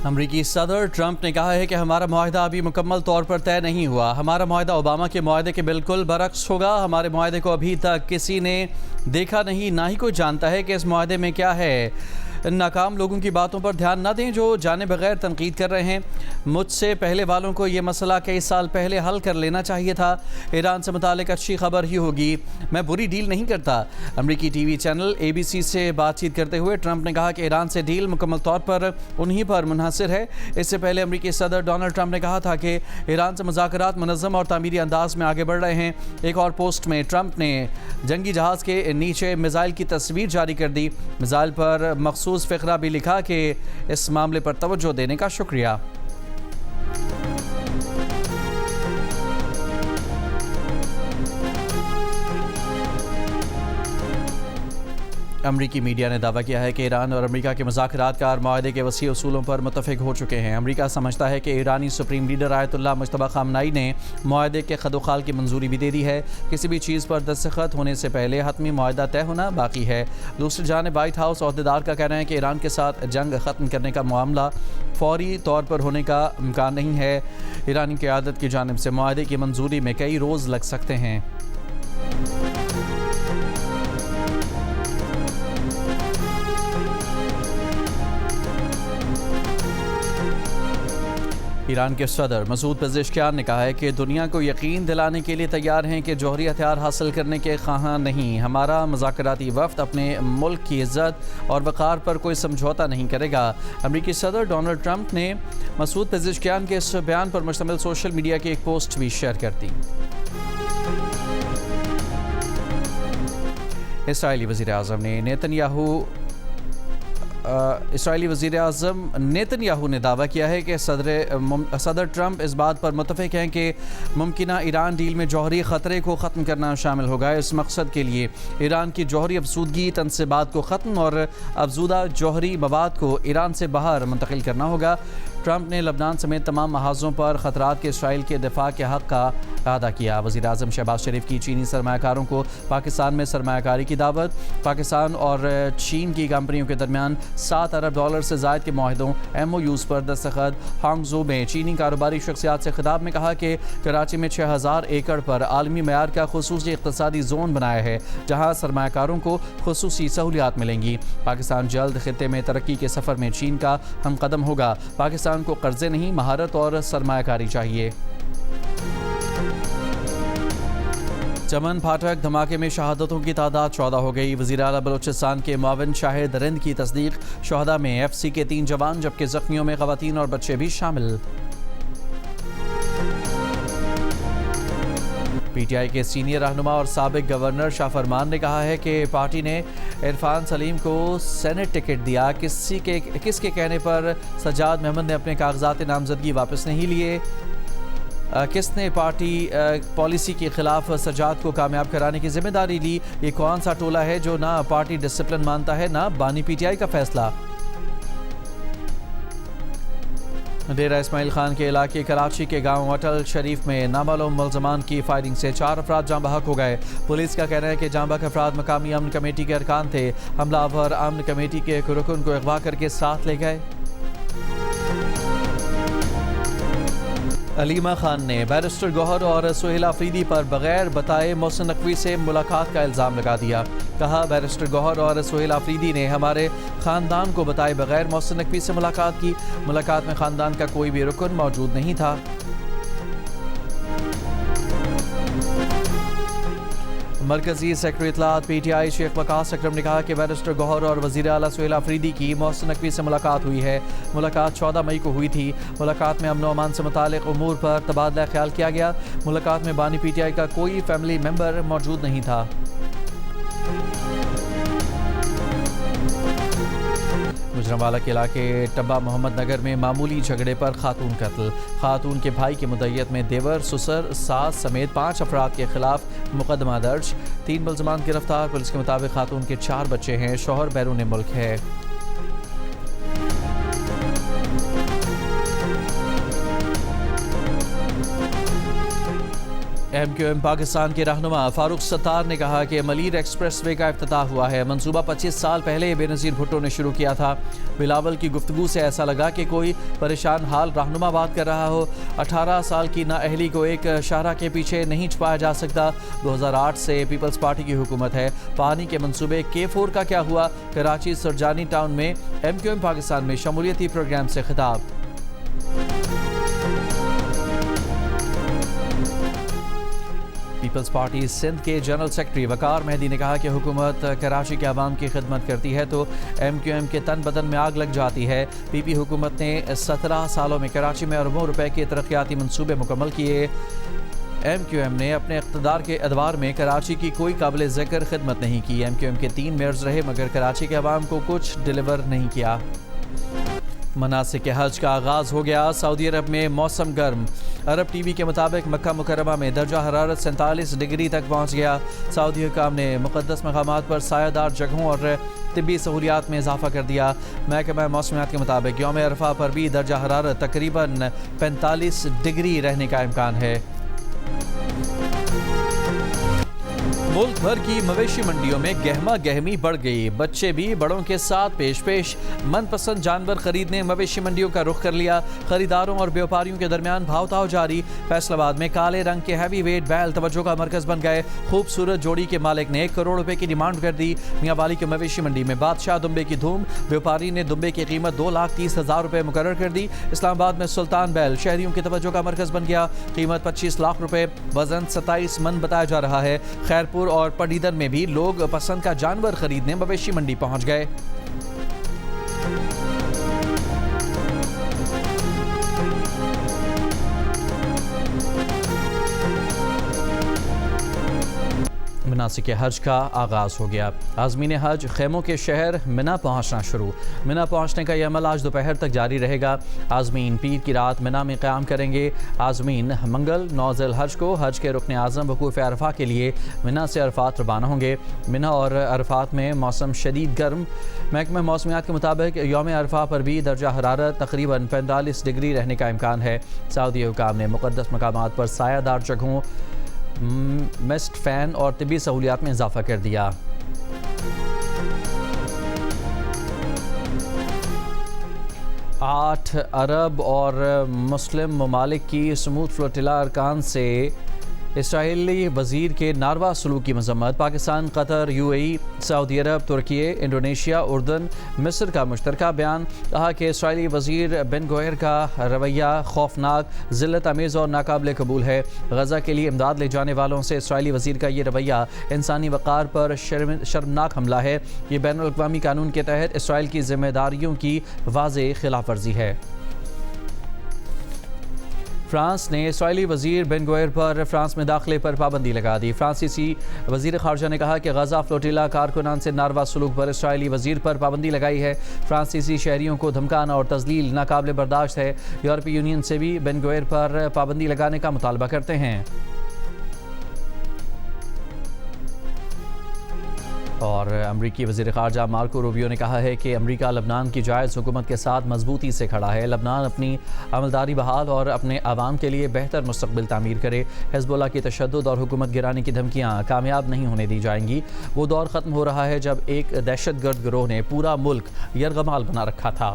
امریکی صدر ٹرمپ نے کہا ہے کہ ہمارا معاہدہ ابھی مکمل طور پر طے نہیں ہوا۔ ہمارا معاہدہ اوباما کے معاہدے کے بالکل برعکس ہوگا۔ ہمارے معاہدے کو ابھی تک کسی نے دیکھا نہیں، نہ ہی کوئی جانتا ہے کہ اس معاہدے میں کیا ہے۔ ناکام لوگوں کی باتوں پر دھیان نہ دیں جو جانے بغیر تنقید کر رہے ہیں۔ مجھ سے پہلے والوں کو یہ مسئلہ کئی سال پہلے حل کر لینا چاہیے تھا۔ ایران سے متعلق اچھی خبر ہی ہوگی، میں بری ڈیل نہیں کرتا۔ امریکی ٹی وی چینل ABC سے بات چیت کرتے ہوئے ٹرمپ نے کہا کہ ایران سے ڈیل مکمل طور پر انہی پر منحصر ہے۔ اس سے پہلے امریکی صدر ڈونلڈ ٹرمپ نے کہا تھا کہ ایران سے مذاکرات منظم اور تعمیری انداز میں آگے بڑھ رہے ہیں۔ ایک اور پوسٹ میں ٹرمپ نے جنگی جہاز کے نیچے میزائل کی تصویر جاری کر دی۔ میزائل پر مخصوص فقرہ بھی لکھا کہ اس معاملے پر توجہ دینے کا شکریہ۔ امریکی میڈیا نے دعویٰ کیا ہے کہ ایران اور امریکہ کے مذاکرات کار معاہدے کے وسیع اصولوں پر متفق ہو چکے ہیں۔ امریکہ سمجھتا ہے کہ ایرانی سپریم لیڈر آیت اللہ مجتبی خامنائی نے معاہدے کے خد و خال کی منظوری بھی دے دی ہے۔ کسی بھی چیز پر دستخط ہونے سے پہلے حتمی معاہدہ طے ہونا باقی ہے۔ دوسری جانب وائٹ ہاؤس عہدیدار کا کہنا ہے کہ ایران کے ساتھ جنگ ختم کرنے کا معاملہ فوری طور پر ہونے کا امکان نہیں ہے۔ ایرانی قیادت کی جانب سے معاہدے کی منظوری میں کئی روز لگ سکتے ہیں۔ ایران کے صدر مسعود پزشکیان نے کہا ہے کہ دنیا کو یقین دلانے کے لیے تیار ہیں کہ جوہری ہتھیار حاصل کرنے کے خواہاں نہیں۔ ہمارا مذاکراتی وفد اپنے ملک کی عزت اور وقار پر کوئی سمجھوتا نہیں کرے گا۔ امریکی صدر ڈونلڈ ٹرمپ نے مسعود پزشکیان کے اس بیان پر مشتمل سوشل میڈیا کی ایک پوسٹ بھی شیئر کر دی۔ اسرائیلی وزیر اعظم نیتن یاہو نے دعویٰ کیا ہے کہ صدر ٹرمپ اس بات پر متفق ہیں کہ ممکنہ ایران ڈیل میں جوہری خطرے کو ختم کرنا شامل ہوگا۔ اس مقصد کے لیے ایران کی جوہری افزودگی تنصیبات کو ختم اور افزودہ جوہری مواد کو ایران سے باہر منتقل کرنا ہوگا۔ ٹرمپ نے لبنان سمیت تمام محاذوں پر خطرات کے اسرائیل کے دفاع کے حق کا اعادہ کیا۔ وزیر اعظم شہباز شریف کی چینی سرمایہ کاروں کو پاکستان میں سرمایہ کاری کی دعوت۔ پاکستان اور چین کی کمپنیوں کے درمیان $7 ارب سے زائد کے معاہدوں MOUs پر دستخط۔ ہانگزو میں چینی کاروباری شخصیات سے خطاب میں کہا کہ کراچی میں 6000 ایکڑ پر عالمی معیار کا خصوصی اقتصادی زون بنایا ہے جہاں سرمایہ کاروں کو خصوصی سہولیات ملیں گی۔ پاکستان جلد خطے میں ترقی کے سفر میں چین کا ہم قدم ہوگا۔ پاکستان کو قرضے نہیں، مہارت اور سرمایہ کاری چاہیے۔ چمن پھاٹک دھماکے میں شہادتوں کی تعداد 14 ہو گئی۔ وزیر اعلیٰ بلوچستان کے معاون شاہد رند کی تصدیق۔ شہداء میں FC کے 3 جوان جبکہ زخمیوں میں خواتین اور بچے بھی شامل۔ PTI کے سینئر رہنما اور سابق گورنر شاہ فرمان نے کہا ہے کہ پارٹی نے عرفان سلیم کو سینٹ ٹکٹ دیا۔ کس کے کہنے پر سجاد محمد نے اپنے کاغذات نامزدگی واپس نہیں لیے؟ کس نے پارٹی پالیسی کے خلاف سجاد کو کامیاب کرانے کی ذمہ داری لی؟ یہ کون سا ٹولہ ہے جو نہ پارٹی ڈسپلن مانتا ہے نہ بانی PTI کا فیصلہ؟ ڈیرہ اسماعیل خان کے علاقے کراچی کے گاؤں اٹل شریف میں نامعلوم ملزمان کی فائرنگ سے 4 افراد جاں بحق ہو گئے۔ پولیس کا کہنا ہے کہ جاں بحق افراد مقامی امن کمیٹی کے ارکان تھے۔ حملہ آور امن کمیٹی کے ایک رکن کو اغوا کر کے ساتھ لے گئے۔ علیمہ خان نے بیرسٹر گوہر اور سہیل آفریدی پر بغیر بتائے محسن نقوی سے ملاقات کا الزام لگا دیا۔ کہا بیرسٹر گوہر اور سہیل آفریدی نے ہمارے خاندان کو بتائے بغیر محسن نقوی سے ملاقات کی۔ ملاقات میں خاندان کا کوئی بھی رکن موجود نہیں تھا۔ مرکزی سیکرٹری اطلاعات PTI شیخ وقاص اکرم نے کہا کہ بیرسٹر گوہر اور وزیر اعلیٰ سہیل آفریدی کی محسن نقوی سے ملاقات ہوئی ہے۔ ملاقات 14 مئی کو ہوئی تھی۔ ملاقات میں امن و امان سے متعلق امور پر تبادلہ خیال کیا گیا۔ ملاقات میں بانی PTI کا کوئی فیملی ممبر موجود نہیں تھا۔ گجرانوالہ کے علاقے ٹبہ محمد نگر میں معمولی جھگڑے پر خاتون قتل۔ خاتون کے بھائی کی مدعیت میں دیور، سسر، ساس سمیت 5 افراد کے خلاف مقدمہ درج۔ 3 ملزمان گرفتار۔ پولیس کے مطابق خاتون کے 4 بچے ہیں۔ شوہر بیرون ملک ہے۔ ایم کیو ایم پاکستان کے رہنما فاروق ستار نے کہا کہ ملیر ایکسپریس وے کا افتتاح ہوا ہے۔ منصوبہ 25 سال پہلے بے نظیر بھٹو نے شروع کیا تھا۔ بلاول کی گفتگو سے ایسا لگا کہ کوئی پریشان حال رہنما بات کر رہا ہو۔ 18 سال کی نااہلی کو ایک شاہراہ کے پیچھے نہیں چھپایا جا سکتا۔ 2008 سے پیپلز پارٹی کی حکومت ہے۔ پانی کے منصوبے K4 کا کیا ہوا؟ کراچی سرجانی ٹاؤن میں ایم کیو ایم پاکستان میں شمولیتی پروگرام سے خطاب۔ پیپلز پارٹی سندھ کے جنرل سیکرٹری وقار مہدی نے کہا کہ حکومت کراچی کے عوام کی خدمت کرتی ہے تو ایم کیو ایم کے تن بدن میں آگ لگ جاتی ہے۔ پی پی حکومت نے 17 سالوں میں کراچی میں اربوں روپے کے ترقیاتی منصوبے مکمل کیے۔ ایم کیو ایم نے اپنے اقتدار کے ادوار میں کراچی کی کوئی قابل ذکر خدمت نہیں کی۔ ایم کیو ایم کے 3 میئرز رہے مگر کراچی کے عوام کو کچھ ڈیلیور نہیں کیا۔ مناسک حج کا آغاز ہو گیا۔ سعودی عرب میں موسم گرم۔ عرب ٹی وی کے مطابق مکہ مکرمہ میں درجہ حرارت 47 ڈگری تک پہنچ گیا۔ سعودی حکام نے مقدس مقامات پر سایہ دار جگہوں اور طبی سہولیات میں اضافہ کر دیا۔ محکمہ موسمیات کے مطابق یوم عرفہ پر بھی درجہ حرارت تقریباً 45 ڈگری رہنے کا امکان ہے۔ ملک بھر کی مویشی منڈیوں میں گہما گہمی بڑھ گئی۔ بچے بھی بڑوں کے ساتھ پیش من پسند جانور خریدنے مویشی منڈیوں کا رخ کر لیا۔ خریداروں اور بیوپاریوں کے درمیان بھاؤ تاؤ جاری۔ فیصل آباد میں کالے رنگ کے ہیوی ویٹ بیل توجہ کا مرکز بن گئے۔ خوبصورت جوڑی کے مالک نے 1 کروڑ روپے کی ڈیمانڈ کر دی۔ میاں والی کے مویشی منڈی میں بادشاہ دمبے کی دھوم۔ بیوپاری نے دمبے کی قیمت 2,30,000 روپے مقرر کر دی۔ اسلام آباد میں سلطان بیل شہریوں کی توجہ کا مرکز بن گیا۔ قیمت 25 لاکھ روپے، وزن 27 من بتایا جا رہا ہے۔ خیرپور اور پڈیدن میں بھی لوگ پسند کا جانور خریدنے مویشی منڈی پہنچ گئے۔ مناسک حج کا آغاز ہو گیا۔ عازمین حج خیموں کے شہر منا پہنچنا شروع۔ منا پہنچنے کا یہ عمل آج دوپہر تک جاری رہے گا۔ عازمین پیر کی رات منا میں قیام کریں گے۔ عازمین منگل 9 ذی الحج کو حج کے رکن اعظم وقوف عرفہ کے لیے منا سے عرفات روانہ ہوں گے۔ منا اور عرفات میں موسم شدید گرم۔ محکمہ موسمیات کے مطابق یوم عرفہ پر بھی درجہ حرارت تقریباً 45 ڈگری رہنے کا امکان ہے۔ سعودی حکام نے مقدس مقامات پر سایہ دار جگہوں، مسٹ فین اور طبی سہولیات میں اضافہ کر دیا۔ آٹھ عرب اور مسلم ممالک کی سمود فلوٹیلا ارکان سے اسرائیلی وزیر کے ناروا سلوک کی مذمت۔ پاکستان، قطر، UAE، سعودی عرب، ترکی، انڈونیشیا، اردن، مصر کا مشترکہ بیان۔ کہا کہ اسرائیلی وزیر بن گوئر کا رویہ خوفناک، ذلت آمیز اور ناقابل قبول ہے۔ غزہ کے لیے امداد لے جانے والوں سے اسرائیلی وزیر کا یہ رویہ انسانی وقار پر شرمناک حملہ ہے۔ یہ بین الاقوامی قانون کے تحت اسرائیل کی ذمہ داریوں کی واضح خلاف ورزی ہے۔ فرانس نے اسرائیلی وزیر بن گوئر پر فرانس میں داخلے پر پابندی لگا دی۔ فرانسیسی وزیر خارجہ نے کہا کہ غزہ فلوٹیلا کارکنان سے ناروا سلوک پر اسرائیلی وزیر پر پابندی لگائی ہے۔ فرانسیسی شہریوں کو دھمکانا اور تذلیل ناقابل برداشت ہے۔ یورپی یونین سے بھی بن گوئر پر پابندی لگانے کا مطالبہ کرتے ہیں۔ اور امریکی وزیر خارجہ مارکو روبیو نے کہا ہے کہ امریکہ لبنان کی جائز حکومت کے ساتھ مضبوطی سے کھڑا ہے۔ لبنان اپنی عملداری بحال اور اپنے عوام کے لیے بہتر مستقبل تعمیر کرے۔ حزب اللہ کی تشدد اور حکومت گرانی کی دھمکیاں کامیاب نہیں ہونے دی جائیں گی۔ وہ دور ختم ہو رہا ہے جب ایک دہشت گرد گروہ نے پورا ملک یرغمال بنا رکھا تھا۔